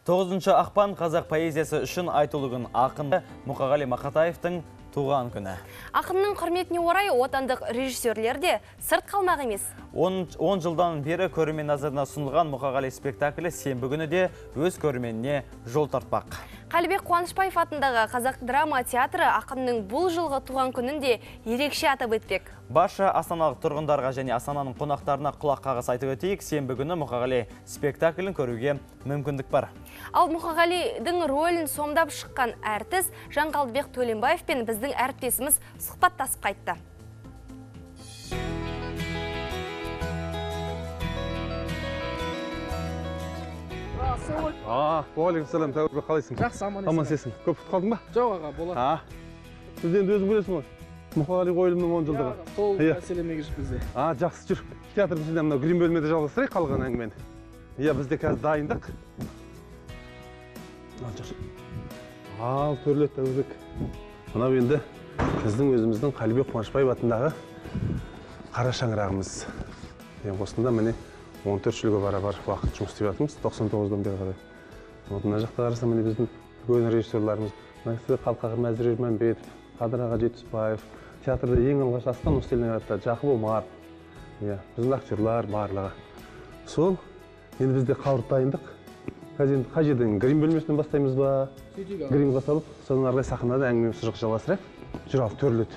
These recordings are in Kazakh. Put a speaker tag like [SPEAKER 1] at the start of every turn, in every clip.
[SPEAKER 1] 9 ақпан қазақ поэзиясы үшін айтулы ақын Мұқағали Мақатаевтың туған күні.
[SPEAKER 2] Ақынның құрметіне орай отандық режиссерлер де сырт қалмақ емес.
[SPEAKER 1] 10 жылдан бері көрермен назарына ұсынылған Мұқағали спектаклі сенбі күні де өз көрерменіне жол тартпақ.
[SPEAKER 2] Қалибек Қуанышбаев атындағы Қазақ драма театры ақынның бұл жылғы туған күнін де ерекше атап өтпек.
[SPEAKER 1] Барша астаналық тұрғындарға және Астананың қонақтарына құлақ қағыс айтып өтейік, сенбі күні Мұқағали спектаклін көруге мүмкіндік бар.
[SPEAKER 2] Ал Мұқағалидың рөлін сомдап шыққан әртіс Жанқалдыбек Төленбаев пен біздің әріптесіміз сұхбаттасып қайтты.
[SPEAKER 3] Уағалейкумассалам, Тәуірбек, қалайсың?
[SPEAKER 4] Жақсы,
[SPEAKER 3] аман есесің. Көп күтіп қалдың ба?
[SPEAKER 4] Жоқ аға, болады.
[SPEAKER 3] Сіз енді өзің білесің ғой, Мұқағали қойылымның 10 жылдығы.
[SPEAKER 4] Сол мәселеме кешіп бізде.
[SPEAKER 3] Жақсы, жүр. Театр бізден мынау грим бөлмеде жалғастырайық қалған әңгімені. Бізде қазір дайындық. Ал, төрлет Тәуірбек. Мынау енді біздің өзіміздің Қалибек Қуанышбаев атындағы қара шаңырағымыз. Осында міне 14 жылға барабар уақыт жұмыс істеп жатырмыз, 99-дан бері қарай. Мына жақта қарасам, міне біздің үлкен режиссерларымыз, Қалқағыр Мәзір Ерманбетов, Қадыр аға Жетпісбаев, театрда ең алғаш асқан осы елдің атта Жақып Омар, біздің актерлар барлығы. Сол, енді бізде қауырт дайындық. Қазір қай жерден грим бөлмесінен бастаймыз ба? Гримға салып, соның арғай сахнада әңгіме сұрық жалғастырайық. Жүр ал, төрлет.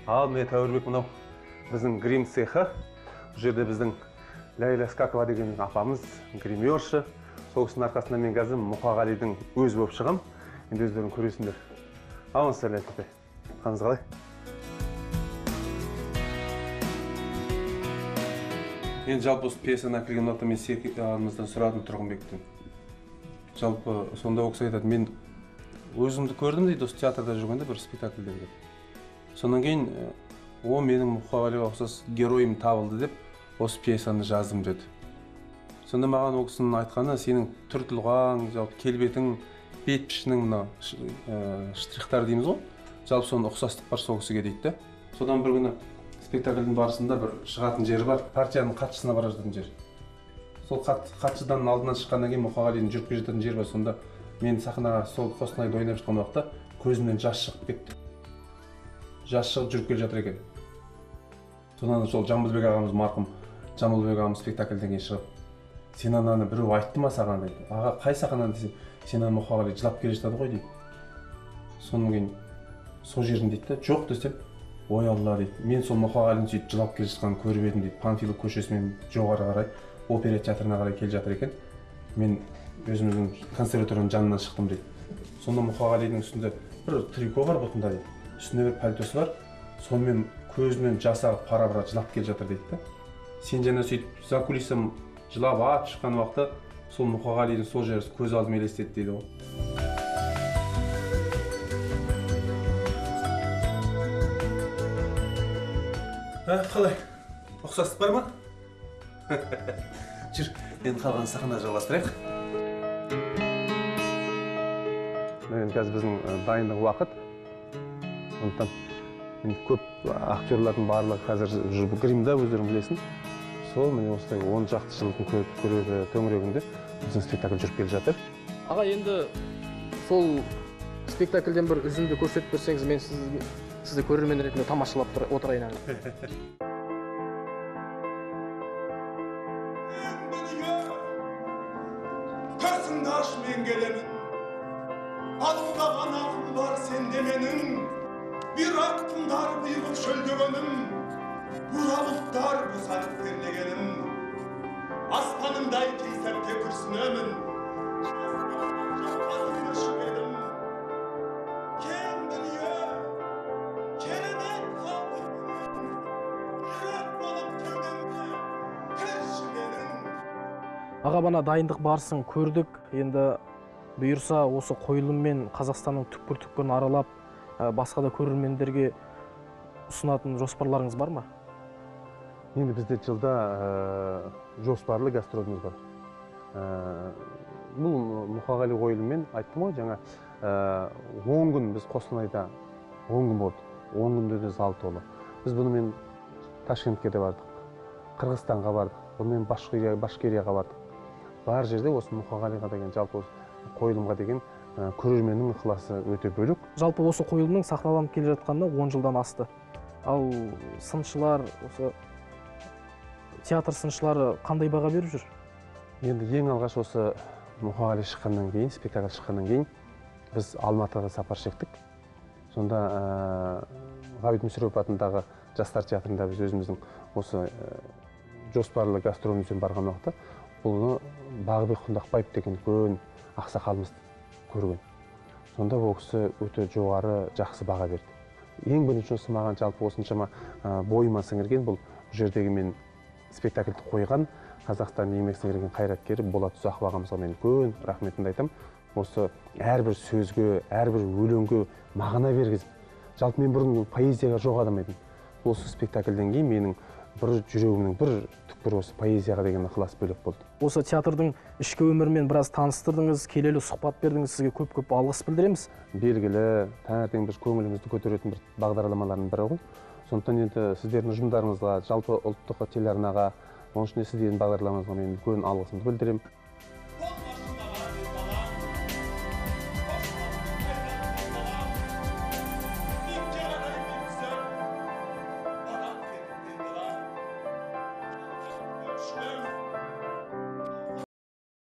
[SPEAKER 3] Ал, міне Тәуірбек, мынау біздің грим цехы. Бұл жерде біздің Ләйла Скакова деген апамыз гримерші. Сол кісінің арқасында мен қазір Мұқағалидың өз болып шығам. Енді өздерін көресіңдер. Аман сәлем, қалыңыз қалай? Мен жалпы осы пьесаны әкелген уақытта мен Серік ағамыздан сұрадым Тұрғынбектен. Жалпы сонда ол кісі айтады, мен өзімді көрдім дейді осы театрда жүргенде бір спектакльдерде. Сонан кейін о менің Мұқағалиға ұқсас геройым табылды деп осы пьесаны жаздым деді. Сонда маған ол кісінің айтқаны, сенің түр тұлғаң, жалпы келбетің, бет пішінің мына штрихтар дейміз ғой. Жалпы соны ұқсастық бар сол кісіге дейді. Содан бір күні спектакльдің барысында бір шығатын жері бар, партияның хатшысына бара жататын жер. Сол хатшыдан алдынан шыққаннан кейін Мұқағалидың жүріп келе жататын жер бар. Сонда мен сахнаға сол Қостанайда ойнап жатқан уақытта көзімнен жас шығып кетті. Жас шығып жүріп келе жатыр екен. Содан сол Жамбылбек ағамыз, марқұм Жамбылбек ағамыз спектакльден кейін шығып, сен ананы біреу айтты ма саған дейді. Аға, қай сахнадан десем, сен ана Мұқағали жылап келе жатады ғой дейді. Сонан кейін сол жерін дейді, жоқ десем, ой алла дейді. Мен сол Мұқағалидің сөйтіп жылап келе жатқанын көріп едім дейді. Панфилов көшесімен жоғары қарай, опера театрына қарай келе жатыр екен. Мен өзіміздің консерваторияның жанынан шықтым дейді. Сонда Мұқағалидың үстінде бір трико бар бұтында дейді. Үстінде бір пальтосы бар. Сонымен көзінен жас ағып пара-пара жылап келе жатыр дейді. Сен жаңа сөйтіп за кулисам жылап атып шыққан уақытта сол Мұқағалидың сол жері көз алдыма елестеді дейді ғой. Қалай? Ұқсастық бар ма? Жүр, енді қалған сахнада жалғастырайық. Енді қазір біздің дайындық уақыт. Сондықтан көп актерлардың барлығы қазір жүріп гримда өздерің білесің. Сол, міне осылай 10 шақты жылдың төңірегінде біздің спектакль жүріп келе жатыр.
[SPEAKER 4] Аға, енді сол спектакльден бір үзінді көрсетіп берсеңіз, мен сізді көрермен ретінде тамашалап отырайын.
[SPEAKER 5] Көрсіңдаш мен келемін, алыңдаған ақыл бар сенде менің, бір ақтындар бұйығып шөлдегенім, бұлалықтар бұсанып терлегенім, аспанымдай кейсәпке күрсінемін, жаққатымды шүгедім, кем дүние, керемет қалпым, жүрек болып кеудемде, кірші менің.
[SPEAKER 4] Аға, бана дайындық барысын көрдік. Енді бұйырса осы қойылыммен Қазақстанның түкпір-түкпірін аралап, басқа да көрермендерге ұсынатын жоспарларыңыз бар ма?
[SPEAKER 3] Енді бізде жылда жоспарлы гастроліміз бар. Бұл Мұқағали қойылыммен айттым ғой, жаңа 10 күн біз Қостанайда 10 күн болды. 10 күнде де зал толы. Біз бұнымен Ташкентке де бардық, Қырғызстанға бардық, бұнымен Башкирияға бардық. бар жерде осы Мұқағалиға деген, жалпы осы қойылымға деген көрерменнің ықыласы өте бөлек.
[SPEAKER 4] Жалпы осы қойылымның сахналанып келе жатқанына 10 жылдан асты. Ал сыншылар, осы театр сыншылары қандай баға беріп жүр?
[SPEAKER 3] Енді ең алғаш осы Мұқағали шыққаннан кейін, спектакль шыққаннан кейін біз Алматыға сапар шектік. Сонда Ғабит Мүсірепов атындағы жастар театрында біз өзіміздің осы жоспарлы гастролімізбен барған уақытта бұны Бағбек Құндақбаев деген үлкен ақсақалымыз көрген. Сонда ол кісі өте жоғары жақсы баға берді. Ең бірінші осы маған жалпы осыншама бойыма сіңірген бұл жердегі мен спектакльді қойған Қазақстан еңбек сіңірген қайраткері Болат Ұзақов ағамызға мен үлкен рахметімді айтамын. Осы әрбір сөзге, әрбір өлеңге мағына бергізіп, жалпы мен бұрын поэзияға жоқ адам едім. Осы спектакльден кейін менің бір жүрегімнің бір түкпірі осы поэзияға деген ықылас бөлек болды.
[SPEAKER 4] Осы театрдың ішкі өмірімен біраз таныстырдыңыз, келелі сұхбат бердіңіз, сізге көп алғыс білдіреміз.
[SPEAKER 3] Белгілі, таңертең біз көңілімізді көтеретін бір бағдарламалардың бірі ғой. Сондықтан енді сіздердің ұжымдарыңызға, жалпы ұлттық телеарнаға, оның ішінде сіздердің бағдарламаңызға мен үлкен алғысымды білдіремін.